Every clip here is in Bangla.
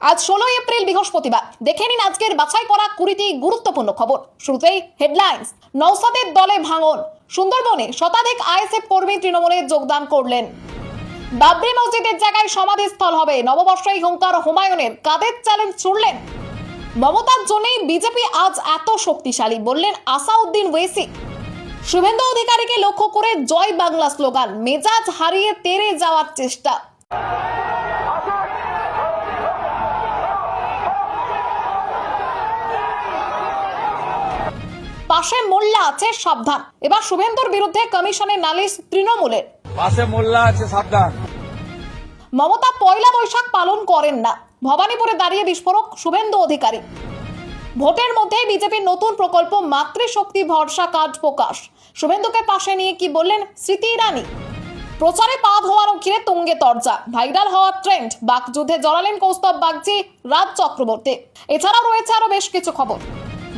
আজ 16 এপ্রিল বৃহস্পতিবার। দেখে নিন আজকের বাছাই করা 20টি গুরুত্বপূর্ণ খবর। শুরুতেই হেডলাইন্স। নওশাদের দলে ভাঙন। সুন্দরবনে শতাধিক আইএসএফ কর্মী তৃণমূলে যোগদান করলেন। বাবরি মসজিদের জায়গায় সমাধিস্থল হবে। নববর্ষেই হুঙ্কার হুমায়ুনের। কাদের চ্যালেঞ্জ ছুড়লেন। মমতার জন্যই বিজেপি আজ এত শক্তিশালী, বললেন আসাউদ্দিন ওয়েসি। শুভেন্দু অধিকারীকে লক্ষ্য করে জয় বাংলা স্লোগান। মেজাজ হারিয়ে তেড়ে যাওয়ার চেষ্টা। পাশে মোল্লা আছে, সাবধান। এবার শুভেন্দুর বিরুদ্ধে কমিশনের নালিশ তৃণমূলের। পাশে মোল্লা আছে, সাবধান। মমতা পয়লা বৈশাখ পালন করেন না। ভবানীপুরে দাঁড়িয়ে বিস্ফোরক শুভেন্দু অধিকারী। ভোটের মধ্যে বিজেপির নতুন প্রকল্প মাতৃশক্তি ভরসা কার্ড প্রকাশ। শুভেন্দুকে পাশে নিয়ে কি বললেন স্মৃতি ইরানি। প্রচারে পা ধোয়ানো ঘিরে তুঙ্গে তরজা। ভাইরাল হওয়ার ট্রেন্ড। বাকযুদ্ধে জড়ালেন কৌস্তব বাগচি, রাজ চক্রবর্তী। এছাড়াও রয়েছে আরো বেশ কিছু খবর।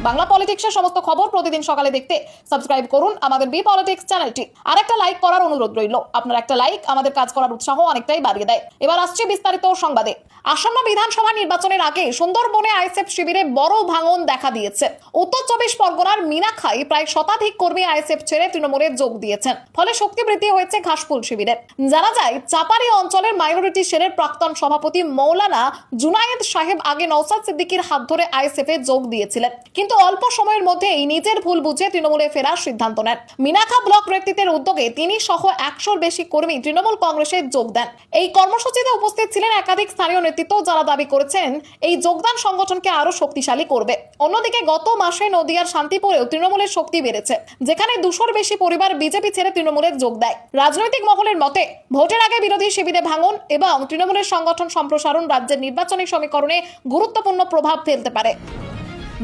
বাংলা পলিটিক্সের সমস্ত খবর প্রতিদিন সকালে দেখতে সাবস্ক্রাইব করুন আমাদের বি পলিটিক্স চ্যানেলটি। আর একটা লাইক করার অনুরোধ রইল। আপনার একটা লাইক আমাদের কাজ করার উৎসাহ অনেকটাই বাড়িয়ে দেয়। এবার আসছে বিস্তারিত সংবাদে। আসন্ন বিধানসভা নির্বাচনের আগে সুন্দরবনে আইএসএফ শিবিরে বড় ভাঙন দেখা দিয়েছে। উত্তর 24 পরগনার মিনাখাই প্রায় শতাধিক কর্মী আইএসএফ ছেড়ে তৃণমূলে যোগ দিয়েছেন। ফলে শক্তি বৃদ্ধি হয়েছে ঘাসফুল শিবিরের। জানা যায়, চাপাড়ি অঞ্চলের মাইনরিটি সেলের প্রাক্তন সভাপতি মৌলানা জুনায়েদ সাহেব আগে নওশাদ সিদ্দিকীর হাত ধরে আইএসএফ এ যোগ দিয়েছিলেন, কিন্তু অল্প সময়ের মধ্যেই নিজের ভুল বুঝে তৃণমূলে ফেরার সিদ্ধান্ত নেন। মিনাখা ব্লক নেতৃত্বের উদ্যোগে তিনি সহ 100-র বেশি কর্মী তৃণমূল কংগ্রেসে যোগ দেন। এই কর্মসূচিতে উপস্থিত ছিলেন একাধিক স্থানীয় নেতৃত্ব, যারা দাবি করেছেন এই যোগদান সংগঠনকে আরো শক্তিশালী করবে। অন্যদিকে গত মাসে নদিয়ার শান্তিপুরেও তৃণমূলের শক্তি বেড়েছে, যেখানে 200-র বেশি পরিবার বিজেপি ছেড়ে তৃণমূলে যোগ দেয়। রাজনৈতিক মহলের মতে, ভোটের আগে বিরোধী শিবিরে ভাঙন এবং তৃণমূলের সংগঠন সম্প্রসারণ রাজ্যের নির্বাচনী সমীকরণে গুরুত্বপূর্ণ প্রভাব ফেলতে পারে।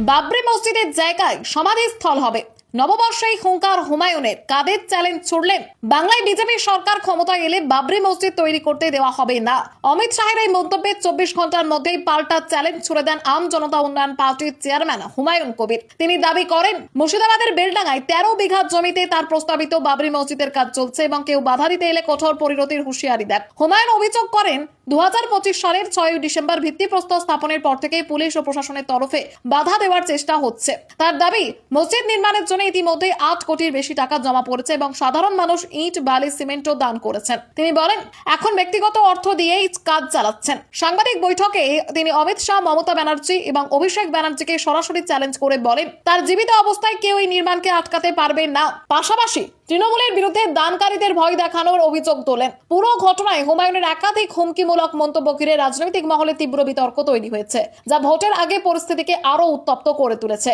বাবরি মসজিদের জায়গায় সমাধিস্থল হবে। নববর্ষেই হুঙ্কার হুমায়ুনের। কাদের চ্যালেঞ্জ ছুড়লেন। বাংলায় বিজেপি সরকার ক্ষমতায় এলে বাবরি মসজিদ তৈরি করতে দেওয়া হবে না। অমিত শাহের এই মন্তব্যে 24 ঘন্টার মধ্যেই পাল্টা চ্যালেঞ্জ ছুড়ে দেন আম জনতা উন্নয়ন পার্টির চেয়ারম্যান হুমায়ুন কবির। তিনি দাবি করেন, মুর্শিদাবাদের বেলডাঙ্গায় 13 বিঘা জমিতে তার প্রস্তাবিত বাবরি মসজিদের কাজ চলছে এবং কেউ বাধা দিতে এলে কঠোর পরিণতির হুঁশিয়ারি দেন। হুমায়ুন অভিযোগ করেন, 2025 সালের 6 ডিসেম্বর ভিত্তিপ্রস্তর স্থাপনের পর থেকেই পুলিশ ও প্রশাসনের তরফে বাধা দেওয়ার চেষ্টা হচ্ছে। তার দাবি, মসজিদ নির্মাণের জন্য ইতিমধ্যে 8 কোটির বেশি টাকা জমা পড়েছে এবং সাধারণ মানুষ ইট, বালি, সিমেন্টও দান করেছেন। তিনি বলেন, এখন ব্যক্তিগত অর্থ দিয়েই কাজ চালাচ্ছেন। সাংবাদিক বৈঠকে তিনি অমিত শাহ, মমতা ব্যানার্জি এবং অভিষেক ব্যানার্জিকে সরাসরি চ্যালেঞ্জ করে বলেন, তার জীবিত অবস্থায় কেউ এই নির্মাণকে আটকাতে পারবে না। পাশাপাশি তৃণমূলের বিরুদ্ধে দানকারীদের ভয় দেখানোর অভিযোগ তোলেন। পুরো ঘটনায় হুমায়ুনের একাধিক হুমকিমূলক মন্তব্য ঘিরে রাজনৈতিক মহলে তীব্র বিতর্ক তৈরি হয়েছে, যা ভোটের আগে পরিস্থিতিকে আরো উত্তপ্ত করে তুলেছে।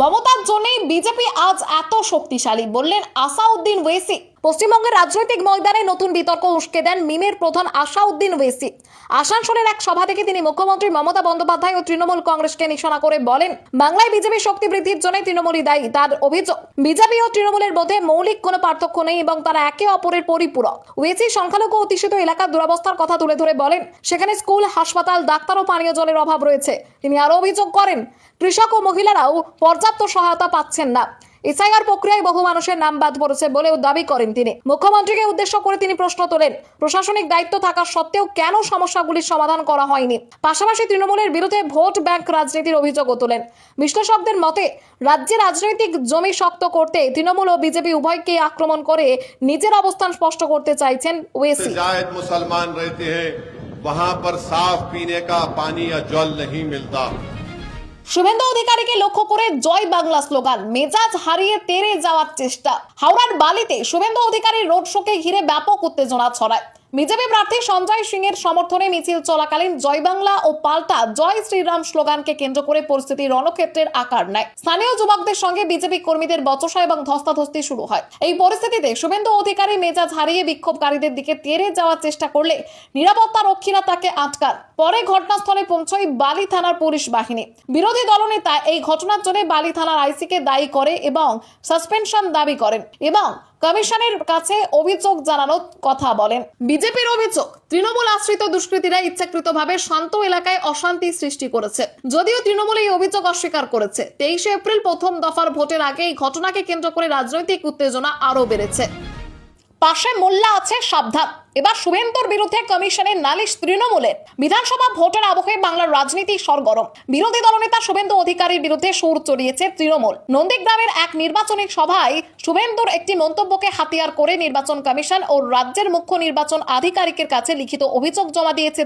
মমতার জন্যই বিজেপি আজ এত শক্তিশালী, বললেন আসাউদ্দিন ওয়েসি। পশ্চিমবঙ্গের রাজনৈতিক ময়দানে নতুন বিতর্ক উস্কে দেন মিমের প্রধান আসাউদ্দিন ওয়েসি। আসানসোলের এক সভা থেকে তিনি মুখ্যমন্ত্রী মমতা বন্দ্যোপাধ্যায় ও তৃণমূল কংগ্রেসকে নিশানা করে বলেন, বাংলায় বিজেপি শক্তি বৃদ্ধির জন্য তৃণমূলই দায়ী। তার অভিযোগ, বিজেপি ও তৃণমূলের মধ্যে মৌলিক কোনো পার্থক্য নেই এবং তারা একে অপরের পরিপূরক। ওয়েসি সংখ্যালঘু অধ্যুষিত এলাকার দুরবস্থার কথা তুলে ধরে বলেন, সেখানে স্কুল, হাসপাতাল, ডাক্তার ও পানীয় জলের অভাব রয়েছে। তিনি আরো অভিযোগ করেন, কৃষক ও মহিলারাও পর্যাপ্ত সহায়তা পাচ্ছেন না। এসআইআর প্রক্রিয়ায় বহু মানুষের নাম বাদ পড়েছে বলেও দাবি করেন তিনি। মুখ্যমন্ত্রীকে উদ্দেশ্য করে তিনি প্রশ্ন তোলেন, প্রশাসনিক দায়িত্ব থাকা সত্ত্বেও কেন সমস্যাগুলির সমাধান করা হয়নি। পাশাপাশি তৃণমূলের বিরুদ্ধে ভোট ব্যাংক রাজনীতির অভিযোগও তোলেন। বিশ্লেষকদের মতে, রাজ্যে রাজনৈতিক জমি শক্ত করতে তৃণমূল ও বিজেপি উভয়কেই আক্রমণ করে নিজের অবস্থান স্পষ্ট করতে চাইছেন ওয়েসি। মুসলমান रहते हैं वहां पर साफ पीने का पानी या जल नहीं मिलता। শুভেন্দু অধিকারীকে লক্ষ্য করে জয় বাংলা স্লোগান। মেজাজ হারিয়ে তেড়ে যাওয়ার চেষ্টা। হাওড়ার বালিতে শুভেন্দু অধিকারীর রোড শোকে ঘিরে ব্যাপক উত্তেজনা ছড়ায়। বিজেপি প্রার্থী সঞ্জয় সিং এর সমর্থনে মিছিল চলাকালীন জয় বাংলা ও পাল্টা জয় শ্রীরাম স্লোগানকে কেন্দ্র করে পরিস্থিতি রণক্ষেত্রের আকার নেয়। স্থানীয় যুবকদের সঙ্গে বিজেপি কর্মীদের বচসা এবং ধস্তাধস্তি শুরু হয়। এই পরিস্থিতিতে শুভেন্দু অধিকারী মেজাজ হারিয়ে বিক্ষোভকারীদের দিকে তেড়ে যাওয়ার চেষ্টা করলে নিরাপত্তা রক্ষীরা তাকে আটকান। পরে ঘটনাস্থলে পৌঁছয় বালি থানার পুলিশ বাহিনী। বিরোধী দলনেতা এই ঘটনার জন্য বালি থানার আইসিকে দায়ী করে এবং সাসপেনশন দাবি করেন এবং কমিশনের কাছে অভিযোগ জানানোর কথা বলেন। বিজেপির অভিযোগ, তৃণমূল আশ্রিত দুষ্কৃতীরা ইচ্ছাকৃতভাবে শান্ত এলাকায় অশান্তি সৃষ্টি করেছে। যদিও তৃণমূল এই অভিযোগ অস্বীকার করেছে। 23 এপ্রিল প্রথম দফার ভোটের আগে এই ঘটনাকে কেন্দ্র করে রাজনৈতিক উত্তেজনা আরো বেড়েছে। পাশে মোল্লা আছে, সাবধান। এবার শুভেন্দুর বিরুদ্ধে কমিশনের নালিশ তৃণমূলের। বিধানসভা ভোটের আবহে বাংলার রাজনীতি সরগরম। বিরোধী দলনেতা শুভেন্দু অধিকারীর বিরুদ্ধে সুর চড়িয়েছে তৃণমূল। নন্দীগ্রামের এক নির্বাচনী সভায় শুভেন্দুর একটি মন্তব্যকে হাতিয়ার করে নির্বাচন কমিশন ও রাজ্যের মুখ্য নির্বাচন আধিকারিকের কাছে লিখিত অভিযোগ জমা দিয়েছে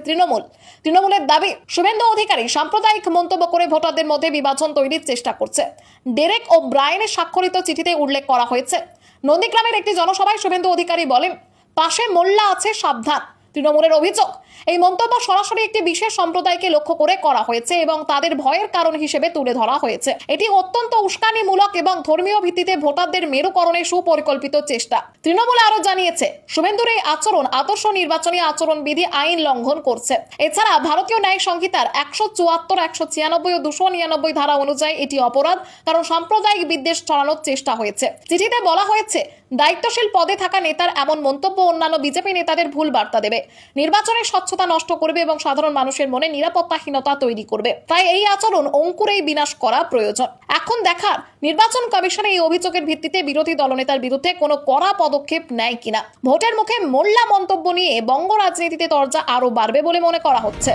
তৃণমূলের দাবি, শুভেন্দু অধিকারী সাম্প্রদায়িক মন্তব্য করে ভোটারদের মধ্যে বিভাজন তৈরির চেষ্টা করছে। ডেরেক ও ব্রায়ানের স্বাক্ষরিত চিঠিতে উল্লেখ করা হয়েছে। নন্দীগ্রামের একটি জনসভায় শুভেন্দু অধিকারী বলেন, পাশে মোল্লা আছে, সাবধান। তৃণমূলের অভিযোগ, এই মন্তব্য সরাসরি একটি বিশেষ সম্প্রদায়কে লক্ষ্য করে করা হয়েছে এবং তাদের ভয়ের কারণ হিসেবে তুলে ধরা হয়েছে। এটি অত্যন্ত উস্কানিমূলক এবং ধর্মীয় ভিত্তিতে ভোটারদের মেরুকরণের সুপরিকল্পিত চেষ্টা। তৃণমূল আরো জানিয়েছে, শুভেন্দুর এই আচরণ আদর্শ নির্বাচনী আচরণবিধি আইন লঙ্ঘন করছে। এছাড়া ভারতীয় ন্যায় সংহিতার 174, 196 ও 299 ধারা অনুযায়ী এটি অপরাধ, কারণ সাম্প্রদায়িক বিদ্বেষ ছড়ানোর চেষ্টা হয়েছে। চিঠিতে বলা হয়েছে, দায়িত্বশীল পদে থাকা নেতার এমন মন্তব্য অন্যান্য বিজেপি নেতাদের ভুল বার্তা দেবে, নির্বাচনের স্বচ্ছতা নষ্ট করবে এবং সাধারণ মানুষের মনে নিরাপত্তাহীনতা তৈরি করবে। তাই এই আচরণ অঙ্কুরেই বিনাশ করা প্রয়োজন। এখন দেখার নির্বাচন কমিশন এই অভিযোগের ভিত্তিতে বিরোধী দলনেতার বিরুদ্ধে কোনো কড়া পদক্ষেপ নেয় কিনা। ভোটের মুখে মোল্লা মন্তব্য নিয়ে বঙ্গ রাজনীতিতে তরজা আরো বাড়বে বলে মনে করা হচ্ছে।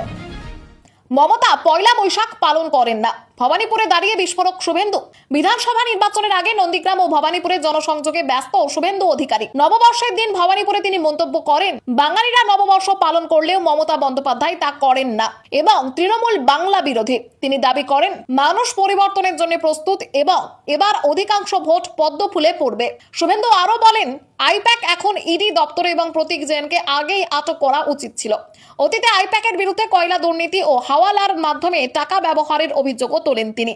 মমতা পয়লা বৈশাখ পালন করেন না, ভবানীপুরে দাঁড়িয়ে বিস্ফোরক শুভেন্দু। বিধানসভা নির্বাচনের আগে নন্দীগ্রাম ও ভবানীপুরে জনসংযোগে ব্যস্ত শুভেন্দু অধিকারী। নববর্ষের দিন ভবানীপুরে তিনি মন্তব্য করেন, বাঙালিরা নববর্ষ পালন করলেও মমতা বন্দ্যোপাধ্যায় তা করেন না এবং তৃণমূল বাংলা বিরোধী। তিনি দাবি করেন, মানুষ পরিবর্তনের জন্য প্রস্তুত এবং এবার অধিকাংশ ভোট পদ্ম ফুলে পড়বে। শুভেন্দু আরো বলেন, আইপ্যাক এখন ইডি দপ্তরে এবং প্রতীক জৈনকে আগেই আটক করা উচিত ছিল। অতীতে আইপ্যাকের বিরুদ্ধে কয়লা দুর্নীতি ও হাওয়ালার মাধ্যমে টাকা ব্যবহারের অভিযোগও তোলেন তিনি।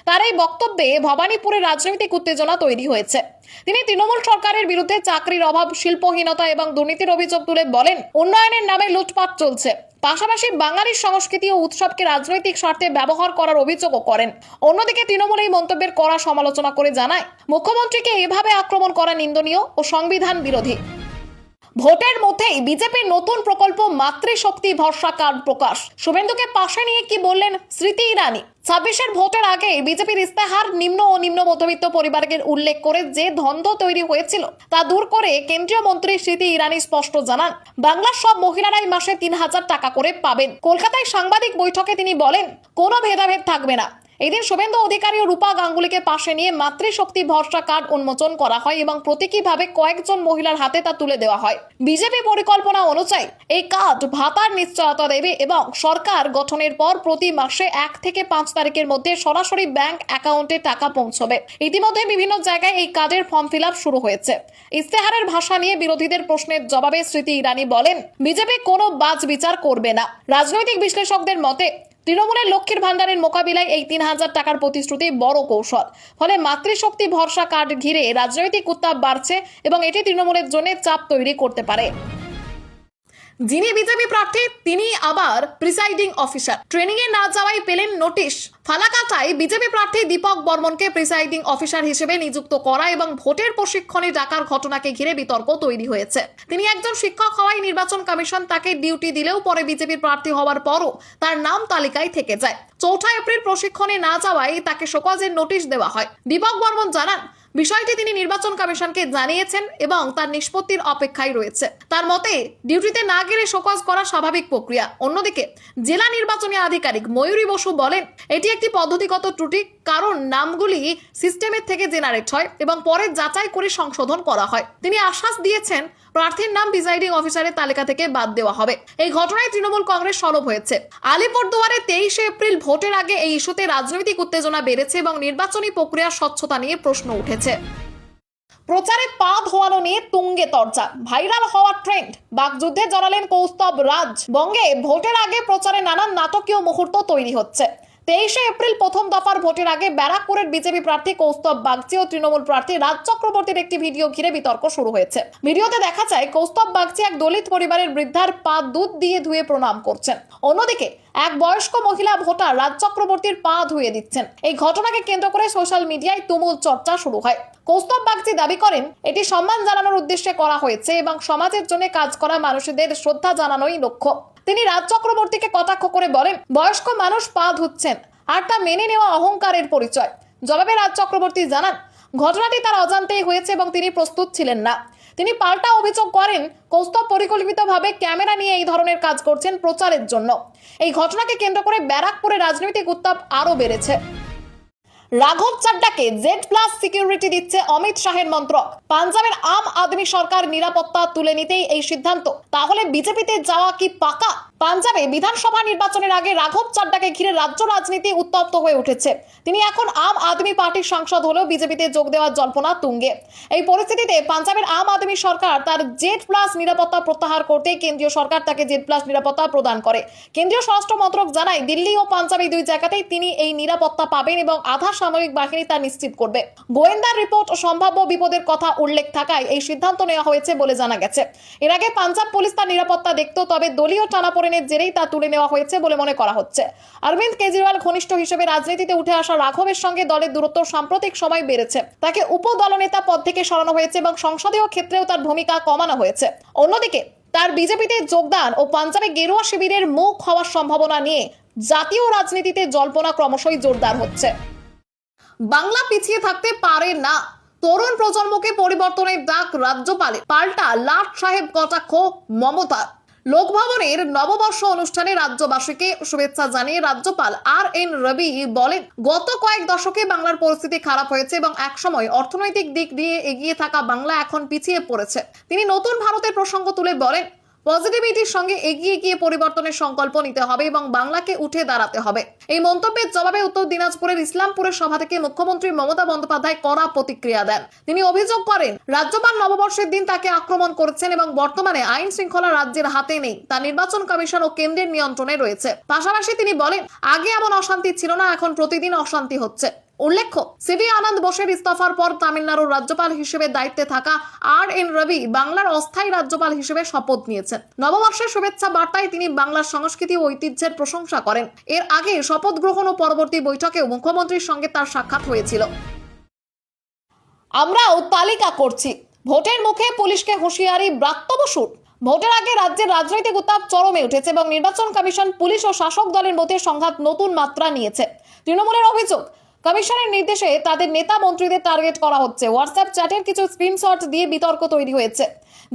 তার এই বক্তব্যে ভবানীপুরে রাজনৈতিক উত্তেজনা তৈরি হয়েছে। তিনি তৃণমূল সরকারের বিরুদ্ধে চাকরির অভাব, শিল্পহীনতা এবং দুর্নীতির অভিযোগ তুলে বলেন, উন্নয়নের নামে লুটপাট চলছে। পাশাপাশি বাঙালির সংস্কৃতি ও উৎসবকে রাজনৈতিক স্বার্থে ব্যবহার করার অভিযোগও করেন। অন্যদিকে তৃণমূল এই মন্তব্যের কড়া সমালোচনা করে জানায়, মুখ্যমন্ত্রীকে এভাবে আক্রমণ করা নিন্দনীয় ও সংবিধান বিরোধী। ভোটের মধ্যেই বিজেপির নতুন প্রকল্প মাতৃশক্তি ভরসা কার্ড প্রকাশ। শুভেন্দুকে পাশে নিয়ে কি বললেন স্মৃতি ইরানি। 26-এর ভোটের আগে বিজেপির ইস্তেহার নিম্ন ও নিম্ন মধ্যবিত্ত পরিবারের উল্লেখ করে যে দ্বন্দ্ব তৈরি হয়েছিল তা দূর করে কেন্দ্রীয় মন্ত্রী স্মৃতি ইরানি স্পষ্ট জানান, বাংলার সব মহিলারাই মাসে 3,000 টাকা করে পাবেন। কলকাতায় সাংবাদিক বৈঠকে তিনি বলেন, কোনো ভেদাভেদ থাকবে না। এদিন শুভেন্দু অধিকারী ও রূপা গাঙ্গুলিকে পাশে নিয়ে মাতৃশক্তি ভরসা কার্ড উন্মোচন করা হয় এবং প্রতীকীভাবে কয়েকজন মহিলার হাতে তা তুলে দেওয়া হয়। বিজেপি পরিকল্পনা অনুযায়ী এই কার্ড ভাতার নিশ্চয়তা দেবে এবং সরকার গঠনের পর প্রতি মাসে 1 থেকে 5 তারিখের মধ্যে সরাসরি ব্যাংক অ্যাকাউন্টে টাকা পৌঁছবে। ইতিমধ্যে বিভিন্ন জায়গায় এই কার্ডের ফর্ম ফিল আপ শুরু হয়েছে। ইস্তেহারের ভাষা নিয়ে বিরোধীদের প্রশ্নের জবাবে স্মৃতি ইরানি বলেন, বিজেপি কোনো বাজ বিচার করবে না। রাজনৈতিক বিশ্লেষকদের মতে তৃণমূলের লক্ষ্মীর ভান্ডারের মোকাবিলায় এই 3,000 টাকার প্রতিশ্রুতি বড় কৌশল। ফলে মাতৃশক্তি ভরসা কার্ড ঘিরে রাজনৈতিক উত্তাপ বাড়ছে এবং এটি তৃণমূলের জন্য চাপ তৈরি করতে পারে। যিনি বিজেপি প্রার্থী তিনি আবার প্রিসাইডিং অফিসার। ট্রেনিং এ না যাওয়াই পেলেন নোটিশ। ফালাকাটায় বিজেপি প্রার্থী দীপক বর্মনকে প্রিসাইডিং অফিসার হিসেবে নিযুক্ত করা এবং ভোটের প্রশিক্ষণে ডাকার ঘটনাকে ঘিরে বিতর্ক তৈরি হয়েছে। তিনি একজন শিক্ষক হওয়ায় নির্বাচন কমিশন তাকে ডিউটি দিলেও পরে বিজেপি প্রার্থী হওয়ার পরও তার নাম তালিকায় থেকে যায়। 4 এপ্রিল প্রশিক্ষণে না যাওয়ায় তাকে শোকজের নোটিশ দেওয়া হয়। দীপক বর্মন জানান, বিষয়টি তিনি নির্বাচন কমিশনকে জানিয়েছেন এবং তার নিষ্পত্তির অপেক্ষায় রয়েছে। তার মতে ডিউটিতে না গেলে শোকজ করা স্বাভাবিক প্রক্রিয়া। অন্যদিকে জেলা নির্বাচনী আধিকারিক ময়ূরী বসু বলেন, এটি একটি পদ্ধতিগত ত্রুটি, কারণ নামগুলি সিস্টেমের থেকে জেনারেট হয় এবং পরে যাচাই করে সংশোধন করা হয়। তিনি আশ্বাস দিয়েছেন, প্রার্থীর নাম প্রিসাইডিং অফিসারের তালিকা থেকে বাদ দেওয়া হবে। এই ঘটনায় তৃণমূল কংগ্রেস সরব হয়েছে। আলিপুরদুয়ারে 23 এপ্রিল ভোটের আগে এই ইস্যুতে রাজনৈতিক উত্তেজনা বেড়েছে এবং নির্বাচনী প্রক্রিয়ার স্বচ্ছতা নিয়ে প্রশ্ন উঠেছে। প্রচারে পা ধোয়ানো নিয়ে তুঙ্গে তরজা, ভাইরাল হওয়ার ট্রেন্ড। বাকযুদ্ধে জড়ালেন কৌস্তব রাজ। বঙ্গে ভোটের আগে প্রচারে নানান নাটকীয় মুহূর্ত তৈরি হচ্ছে। 23 এপ্রিল প্রথম দফার ভোটের আগে ব্যারাকপুরের বিজেপি প্রার্থী কৌস্তব বাগচি ও তৃণমূল প্রার্থী রাজ চক্রবর্তীর একটি ভিডিও ঘিরে বিতর্ক শুরু হয়েছে। ভিডিওতে দেখা যায় কৌস্তব বাগচি এক দলিত পরিবারের বৃদ্ধার পা দুধ দিয়ে ধুয়ে প্রণাম করছেন। অন্যদিকে এক বয়স্ক মহিলা ভোটার রাজ চক্রবর্তীর পা ধুয়ে দিচ্ছেন। এই ঘটনাকে কেন্দ্র করে সোশ্যাল মিডিয়ায় তুমুল চর্চা শুরু হয়। কৌস্তব বাগচি দাবি করেন, এটি সম্মান জানানোর উদ্দেশ্যে করা হয়েছে এবং সমাজের জন্য কাজ করা মানুষদের শ্রদ্ধা জানানোই লক্ষ্য। তিনি রাজ চক্রবর্তীকে কটাক্ষ করে বলেন, বয়স্ক মানুষ পা ধুচ্ছেন আর তা মেনে নেওয়া অহংকারের পরিচয়। জবাবে রাজ চক্রবর্তী জানান, ঘটনাটি তার অজান্তেই হয়েছে এবং তিনি প্রস্তুত ছিলেন না। তিনি পাল্টা অভিযোগ করেন কৌস্তব পরিকল্পিতভাবে ক্যামেরা নিয়ে এই ধরনের কাজ করছেন প্রচারের জন্য। এই ঘটনাকে কেন্দ্র করে ব্যারাকপুরে রাজনৈতিক উত্তাপ আরো বেড়েছে। রাঘব চাড্ডাকে Z+ সিকিউরিটি দিচ্ছে অমিত শাহের মন্ত্রক। পাঞ্জাবের আম আদমি সরকার নিরাপত্তা তুলে নিতেই এই সিদ্ধান্ত। তাহলে বিজেপিতে যাওয়া কি পাকা? পাঞ্জাবে বিধানসভা নির্বাচনের আগে রাঘব চাড্ডাকে ঘিরে রাজ্য রাজনীতি উত্তপ্ত হয়ে উঠেছে। তিনি এখন আম আদমি পার্টির সাংসদ হলেও বিজেপিতে যোগ দেওয়ার জল্পনা তুঙ্গে। এই পরিস্থিতিতে পাঞ্জাবের আম আদমি সরকার তার Z+ নিরাপত্তা প্রত্যাহার করতে কেন্দ্রীয় সরকার তাকে Z+ নিরাপত্তা প্রদান করে। কেন্দ্রীয় স্বরাষ্ট্র মন্ত্রক জানায়, দিল্লি ও পাঞ্জাবে দুই জায়গাতেই তিনি এই নিরাপত্তা পাবেন এবং আধা সামরিক বাহিনী তা নিশ্চিত করবে। গোয়েন্দার রিপোর্ট সম্ভাব্য বিপদের কথা উল্লেখ থাকায় এই সিদ্ধান্ত নেওয়া হয়েছে বলে জানা গেছে। এর আগে পাঞ্জাব পুলিশ তার নিরাপত্তা দেখত, তবে দলীয় টানাপোড়েনের জেরেই তা তুলে নেওয়া হয়েছে বলে মনে করা হচ্ছে। অরবিন্দ কেজরিওয়াল ঘনিষ্ঠ হিসেবে রাজনীতিতে উঠে আসা রাঘবের সঙ্গে দলের দূরত্ব সাম্প্রতিক সময় বেড়েছে। তাকে উপদলনেতা পদ থেকে সরানো হয়েছে এবং সংসদীয় ক্ষেত্রেও তার ভূমিকা কমানো হয়েছে। অন্যদিকে তার বিজেপিতে যোগদান ও পাঞ্জাবে গেরুয়া শিবিরের মুখ হওয়ার সম্ভাবনা নিয়ে জাতীয় রাজনীতিতে জল্পনা ক্রমশই জোরদার হচ্ছে। বাংলা পিছিয়ে থাকতে পারে না, তরুণ প্রজন্মকে পরিবর্তনের ডাক রাজ্যপালের। পাল্টা লাট সাহেব কটাক্ষ মমতা। লোকভবনের নববর্ষ অনুষ্ঠানে রাজ্যবাসীকে শুভেচ্ছা জানিয়ে রাজ্যপাল RN রবি বলেন, গত কয়েক দশকে বাংলার পরিস্থিতি খারাপ হয়েছে এবং একসময় অর্থনৈতিক দিক দিয়ে এগিয়ে থাকা বাংলা এখন পিছিয়ে পড়েছে। তিনি নতুন ভারতের প্রসঙ্গ তুলে বলেন, পজিটিভিটির সঙ্গে এগিয়ে গিয়ে পরিবর্তনের সংকল্প নিতে হবে এবং বাংলাকে উঠে দাঁড়াতে হবে। এই মন্তব্যের জবাবে উত্তর দিনাজপুরের ইসলামপুরের সভা থেকে মুখ্যমন্ত্রী মমতা বন্দ্যোপাধ্যায় কড়া প্রতিক্রিয়া দেন। তিনি অভিযোগ করেন, রাজ্যপাল নববর্ষের দিন তাকে আক্রমণ করেছেন এবং বর্তমানে আইন শৃঙ্খলা রাজ্যের হাতে নেই, তা নির্বাচন কমিশন ও কেন্দ্রের নিয়ন্ত্রণে রয়েছে। পাশাপাশি তিনি বলেন, আগে এমন অশান্তি ছিল না, এখন প্রতিদিন অশান্তি হচ্ছে। উল্লেখ্য, সিভি আনন্দ বোসের ইস্তফার পর তামিলনাড়ুর রাজ্যপাল হিসেবে দায়িত্বে থাকা RN রবি বাংলার অস্থায়ী রাজ্যপাল হিসেবে শপথ নিয়েছেন। নববর্ষের শুভেচ্ছা বার্তায় তিনি বাংলার সংস্কৃতি ও ঐতিহ্যের প্রশংসা করেন। এর আগে শপথ গ্রহণ ও পরবর্তী বৈঠকেও মুখ্যমন্ত্রীর সঙ্গে তার সাক্ষাৎ হয়েছিল। আমরাও তালিকা করছি, ভোটের মুখে পুলিশকে হুঁশিয়ারি ব্রাত্য বসুর। ভোটের আগে রাজ্যের রাজনৈতিক উত্তাপ চরমে উঠেছে এবং নির্বাচন কমিশন, পুলিশ ও শাসক দলের মধ্যে সংঘাত নতুন মাত্রা নিয়েছে। তৃণমূলের অভিযোগ, কমিশনের নির্দেশে তাদের নেতা মন্ত্রীদের টার্গেট করা হচ্ছে। হোয়াটসঅ্যাপ চ্যাটের কিছু স্ক্রিনশট দিয়ে বিতর্ক তৈরি হয়েছে,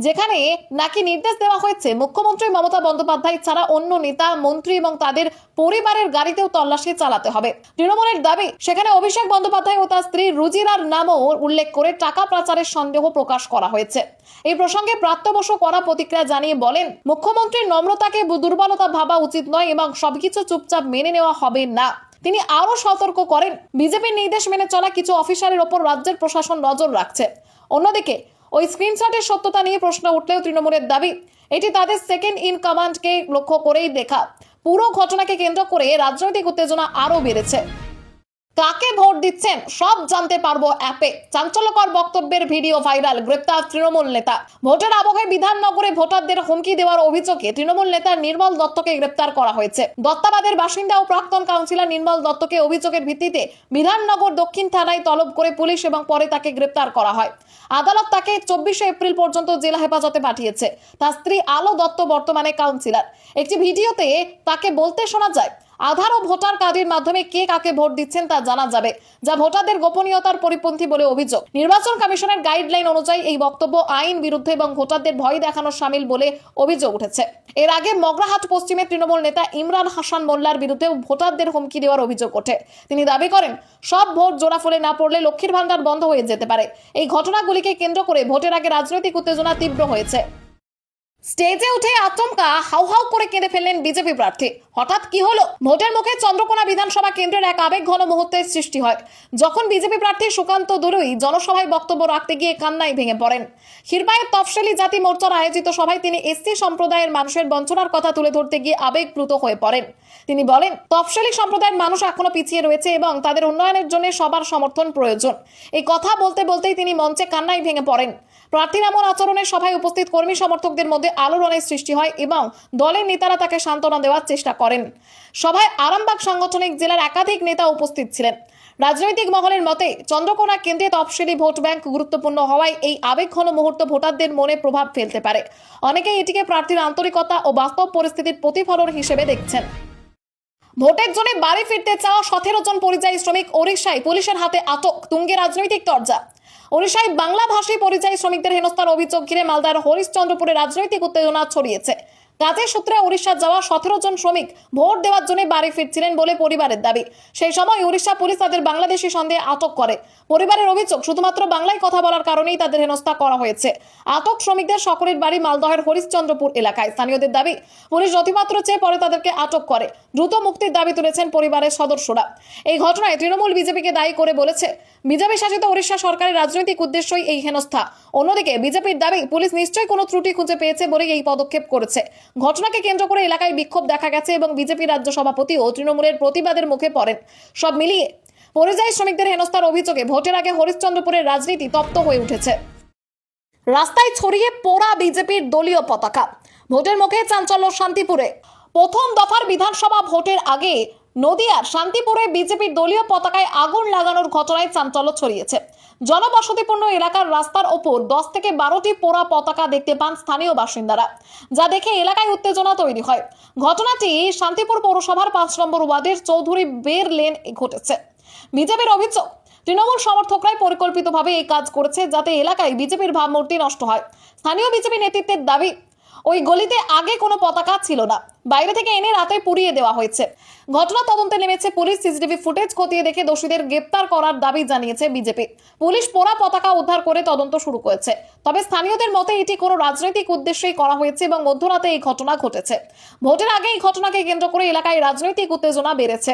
যেখানে নাকি নির্দেশ দেওয়া হয়েছে মুখ্যমন্ত্রী মমতা বন্দ্যোপাধ্যায় ছাড়া অন্য নেতা মন্ত্রী এবং তাদের পরিবারের গাড়িতেও তল্লাশি চালাতে হবে। তৃণমূলের দাবি, সেখানে অভিষেক বন্দ্যোপাধ্যায় ও তার স্ত্রী রুজিরার নামও উল্লেখ করে টাকা পাচারের সন্দেহ প্রকাশ করা হয়েছে। এই প্রসঙ্গে ব্রাত্য বসু কড়া প্রতিক্রিয়া জানিয়ে বলেন, মুখ্যমন্ত্রীর নম্রতাকে দুর্বলতা ভাবা উচিত নয় এবং সবকিছু চুপচাপ মেনে নেওয়া হবে না। তিনি আরো সতর্ক করেন, বিজেপির নির্দেশ মেনে চলা কিছু অফিসারের ওপর রাজ্যের প্রশাসন নজর রাখছে। অন্যদিকে ওই স্ক্রিনশটের সত্যতা নিয়ে প্রশ্ন উঠলেও তৃণমূলের দাবি, এটি তাদের সেকেন্ড ইন কমান্ডকে লক্ষ্য করেই লেখা। পুরো ঘটনাকে কেন্দ্র করে রাজনৈতিক উত্তেজনা আরো বেড়েছে। কাকে ভোট দিচ্ছেন সব জানতে পারবো অ্যাপে। চাঞ্চল্যকর বক্তব্যের ভিডিও ভাইরাল, গ্রেপ্তার তৃণমূল নেতা। ভোটের আবহে বিধাননগরে ভোটারদের হুমকি দেওয়ার অভিযোগে তৃণমূল নেতা নির্মল দত্তকে গ্রেপ্তার করা হয়েছে। দত্তাবাদের বাসিন্দা ও প্রাক্তন কাউন্সিলর নির্মল দত্তকে অভিযোগের ভিত্তিতে বিধাননগর দক্ষিণ থানায় তলব করে পুলিশ এবং পরে তাকে গ্রেপ্তার করা হয়। আদালত তাকে 24 এপ্রিল পর্যন্ত জেলা হেফাজতে পাঠিয়েছে। তার স্ত্রী আলো দত্ত বর্তমানে কাউন্সিলর। একটি ভিডিওতে তাকে বলতে শোনা যায়, আধার ও ভোটার কার্ডের মাধ্যমে কে কাকে ভোট দিচ্ছেন তা জানা যাবে, যা ভোটারদের গোপনীয়তার পরিপন্থী বলে অভিযোগ। নির্বাচন কমিশনের গাইডলাইন অনুযায়ী এই বক্তব্য আইন বিরুদ্ধ এবং ভোটারদের ভয় দেখানো শামিল বলে অভিযোগ উঠেছে। এর আগে মগরাহাট পশ্চিমের তৃণমূল নেতা ইমরান হাসান মোল্লার বিরুদ্ধে ভোটারদের হুমকি দেওয়ার অভিযোগ ওঠে। তিনি দাবি করেন, সব ভোট জোড়াফলে না পড়লে লক্ষ্মীর ভান্ডার বন্ধ হয়ে যেতে পারে। এই ঘটনাগুলিকে কেন্দ্র করে ভোটের আগে রাজনৈতিক উত্তেজনা তীব্র হয়েছে। স্টেজে উঠে আচমকা হাউ হাউ করে কেঁদে ফেললেন বিজেপি প্রার্থী। হঠাৎ কি হলো? ভোটের মুখে চন্দ্রকোনা বিধানসভা কেন্দ্রের এক আবেগঘন মুহূর্তের সৃষ্টি হয়, যখন বিজেপি প্রার্থী সুকান্ত দলুই জনসভায় বক্তব্য রাখতে গিয়ে কান্নায় ভেঙে পড়েন। ক্ষীরপাইয়ের তফসিলি জাতি মোর্চার আয়োজিত সভায় তিনি এসসি সম্প্রদায়ের মানুষের বঞ্চনার কথা তুলে ধরতে গিয়ে আবেগপ্লুত হয়ে পড়েন। তিনি বলেন, তফসিলি সম্প্রদায়ের মানুষ এখনো পিছিয়ে রয়েছে এবং তাদের উন্নয়নের জন্য সবার সমর্থন প্রয়োজন। এই কথা বলতে বলতেই তিনি মঞ্চে কান্নায় ভেঙে পড়েন। প্রার্থীর এমন আচরণের সভায় উপস্থিত কর্মী সমর্থকদের মধ্যে আলোড়নের সৃষ্টি হয় এবং দলের নেতারা তাকে সান্ত্বনা দেওয়ার চেষ্টা করেন। সভায় আরামবাগ সাংগঠনিক জেলার একাধিক নেতা উপস্থিত ছিলেন। রাজনৈতিক মহলের মতে চন্দ্রকোনা কেন্দ্রে তফসিলি ভোট ব্যাংক গুরুত্বপূর্ণ হওয়ায় এই আবেগঘন মুহূর্ত ভোটারদের মনে প্রভাব ফেলতে পারে। অনেকেই এটিকে প্রার্থীর আন্তরিকতা ও বাস্তব পরিস্থিতির প্রতিফলন হিসেবে দেখছেন। ভোটের জন্য বাড়ি ফিরতে চাওয়া 17 জন পরিযায়ী শ্রমিক ওড়িশায় পুলিশের হাতে আটক। তুঙ্গে রাজনৈতিক তরজা। ওড়িশায় বাংলাভাষী পরিযায়ী শ্রমিকদের হেনস্থার অভিযোগ ঘিরে মালদার হরিশ্চন্দ্রপুরে রাজনৈতিক উত্তেজনা ছড়িয়েছে। কাজের সূত্রে ওড়িশা যাওয়া 17 জন শ্রমিক ভোট দেওয়ার জন্য বাড়ি ফিরছিলেন বলে পরিবারের দাবি। সেই সময় ওড়িশা পুলিশ তাদের বাংলাদেশি সন্দেহে আটক করে। পরিবারের অভিযোগ, শুধুমাত্র বাংলায় কথা বলার কারণেই তাদের হেনস্থা করা হয়েছে। আটক শ্রমিকদের সকলের বাড়ি মালদহের হরিশ্চন্দ্রপুর এলাকায়। স্থানীয়দের দাবি, পুলিশ নথিপত্র চেয়ে পরে তাদেরকে আটক করে। দ্রুত মুক্তির দাবি তুলেছেন পরিবারের সদস্যরা। এই ঘটনায় তৃণমূল বিজেপিকে দায়ী করে বলেছে, বিজেপি শাসিত ওড়িশা সরকারের রাজনৈতিক উদ্দেশ্যই এই হেনস্থা। অন্যদিকে বিজেপির দাবি, পুলিশ নিশ্চয়ই কোনো ত্রুটি খুঁজে পেয়েছে বলেই এই পদক্ষেপ করেছে। ঘটনাকে কেন্দ্র করে এলাকায় বিক্ষোভ দেখা গেছে এবং বিজেপি রাজ্য সভাপতি ও তৃণমূলের প্রতিবাদের মুখে পড়েন। সব মিলিয়ে পরিযায়ী শ্রমিকদের হেনস্থার অভিযোগে ভোটের আগে হরিশ্চন্দ্রপুরের রাজনীতি তপ্ত হয়ে উঠেছে। রাস্তায় ছড়িয়ে পোড়া বিজেপির দলীয় পতাকা। ভোটের মুখে চাঞ্চল্য শান্তিপুরে। প্রথম দফার বিধানসভা ভোটের আগে নদিয়ার শান্তিপুরে বিজেপির দলীয় পতাকায় আগুন লাগানোর ঘটনায় চাঞ্চল্য ছড়িয়েছে। জনবসতিপূর্ণ এলাকার রাস্তার ওপর 10 থেকে 12টি পোড়া পতাকা দেখতে পান স্থানীয় বাসিন্দারা, যা দেখে এলাকায় উত্তেজনা তৈরি হয়। ঘটনাটি শান্তিপুর পৌরসভার 5 নম্বর ওয়ার্ডের চৌধুরী বের লেন ঘটেছে। বিজেপির অভিযোগ, তৃণমূল সমর্থকরাই পরিকল্পিতভাবে এই কাজ করেছে যাতে এলাকায় বিজেপির ভাবমূর্তি নষ্ট হয়। স্থানীয় বিজেপি নেতৃত্বের দাবি, ওই গলিতে আগে কোনো পতাকা ছিল না, বাইরে থেকে এনে রাতে পুড়িয়ে দেওয়া হয়েছে। ঘটনা তদন্তে নেমেছে পুলিশ। সিসিটিভি ফুটেজ খতিয়ে দেখে দোষীদের গ্রেপ্তার করার দাবি জানিয়েছে বিজেপি। পুলিশ পোড়া পতাকা উদ্ধার করে তদন্ত শুরু করেছে। তবে স্থানীয়দের মতে এটি কোনো রাজনৈতিক উদ্দেশ্যেই করা হয়েছে এবং মধ্যরাতে এই ঘটনা ঘটেছে। ভোটের আগে এই ঘটনাকে কেন্দ্র করে এলাকায় রাজনৈতিক উত্তেজনা বেড়েছে।